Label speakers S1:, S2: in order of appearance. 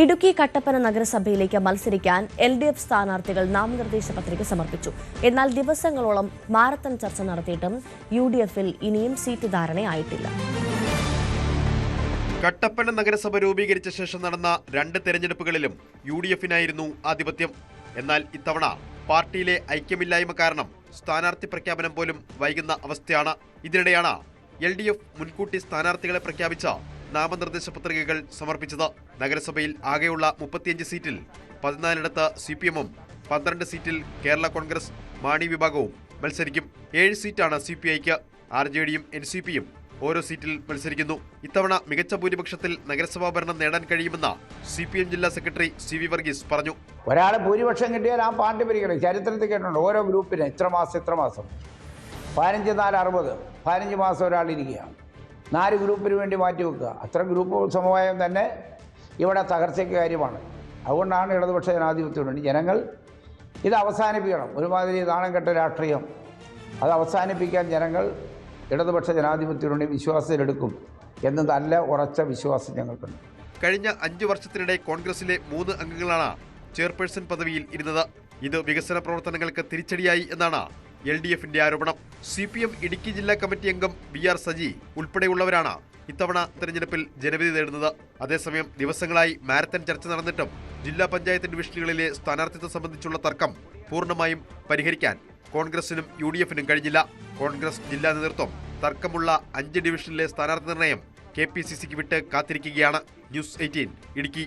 S1: ഇടുക്കി കട്ടപ്പന നഗരസഭയിലേക്ക് മത്സരിക്കാൻ LDF സ്ഥാനാർത്ഥികൾ നാമനിർദ്ദേശ പത്രിക സമർപ്പിച്ചു. എന്നാൽ ദിവസങ്ങളോളം മാരത്തൺ ചർച്ച നടത്തിയിട്ടും UDF-ൽ ഇനിയും സീറ്റ് ധാരണയായിട്ടില്ല.
S2: കട്ടപ്പന നഗരസഭ രൂപീകരിച്ച ശേഷം നടന്ന 2 തെരഞ്ഞെടുപ്പുകളിലും UDF-നായിരുന്നു ആധിപത്യം. എന്നാൽ ഇത്തവണ പാർട്ടിയിലെ ഐക്യമില്ലായ്മ കാരണം സ്ഥാനാർത്ഥി പ്രഖ്യാപനം പോലും വൈകുന്ന അവസ്ഥയാണ്. ഇതിനിടെയാണ് LDF മുൻകൂട്ടി സ്ഥാനാർത്ഥികളെ പ്രഖ്യാപിച്ച നാമനിർദ്ദേശ പത്രികകൾ സമർപ്പിച്ചത്. നഗരസഭയിൽ ആകെയുള്ള 35 സീറ്റിൽ 14 CPM-ഉം 12 സീറ്റിൽ കേരള കോൺഗ്രസ് മാണി വിഭാഗവും മത്സരിക്കും. 7 സീറ്റാണ് CPI-ക്ക്. RJD-യും NCP-യും ഓരോ സീറ്റിൽ മത്സരിക്കുന്നു. ഇത്തവണ മികച്ച ഭൂരിപക്ഷത്തിൽ നഗരസഭാ ഭരണം നേടാൻ കഴിയുമെന്ന് CPM ജില്ലാ സെക്രട്ടറി CV വർഗീസ് പറഞ്ഞു.
S3: ഒരാളെ ഭൂരിപക്ഷം കിട്ടിയാൽ ആ പാർട്ടി ഭരിക്കണം. ചരിത്രത്തിൽ കേട്ടിട്ടുണ്ട്, ഓരോ ഗ്രൂപ്പിന് ഇത്ര മാസം 15, 4, 60, 15 മാസം ഒരാളിരിക്കുകയാണ്. 4 ഗ്രൂപ്പിന് വേണ്ടി മാറ്റിവെക്കുക. അത്ര ഗ്രൂപ്പ് സമവായം തന്നെ ഇവിടെ തകർച്ചയ്ക്ക് കാര്യമാണ്. അതുകൊണ്ടാണ് ഇടതുപക്ഷ ജനാധിപത്യത്തിന് വേണ്ടി ജനങ്ങൾ ഇത് അവസാനിപ്പിക്കണം. ഒരുമാതിരി നാണം കെട്ട രാഷ്ട്രീയം അത് അവസാനിപ്പിക്കാൻ ജനങ്ങൾ ഇടതുപക്ഷ ജനാധിപത്യത്തിന് വേണ്ടി വിശ്വാസത്തിലെടുക്കും എന്ന് നല്ല ഉറച്ച വിശ്വാസം ഞങ്ങൾക്കുണ്ട്.
S2: കഴിഞ്ഞ 5 വർഷത്തിനിടെ കോൺഗ്രസിലെ 3 അംഗങ്ങളാണ് ചെയർപേഴ്സൺ പദവിയിൽ ഇരുന്നത്. ഇത് വികസന പ്രവർത്തനങ്ങൾക്ക് തിരിച്ചടിയായി എന്നാണ് LDF-ന്റെ ആരോപണം. CPM ഇടുക്കി ജില്ലാ കമ്മിറ്റി അംഗം BR സജി ഉൾപ്പെടെയുള്ളവരാണ് ഇത്തവണ തെരഞ്ഞെടുപ്പിൽ ജനവിധി തേടുന്നത്. അതേസമയം ദിവസങ്ങളായി മാരത്തൺ ചർച്ച നടന്നിട്ടും ജില്ലാ പഞ്ചായത്ത് ഡിവിഷനുകളിലെ സ്ഥാനാർത്ഥിത്വം സംബന്ധിച്ചുള്ള തർക്കം പൂർണ്ണമായും പരിഹരിക്കാൻ കോൺഗ്രസിനും UDF-നും കഴിഞ്ഞില്ല. കോൺഗ്രസ് ജില്ലാ നേതൃത്വം തർക്കമുള്ള 5 ഡിവിഷനിലെ സ്ഥാനാർത്ഥി നിർണയം KPCC-ക്ക് വിട്ട് കാത്തിരിക്കുകയാണ്. ന്യൂസ് 18 ഇടുക്കി.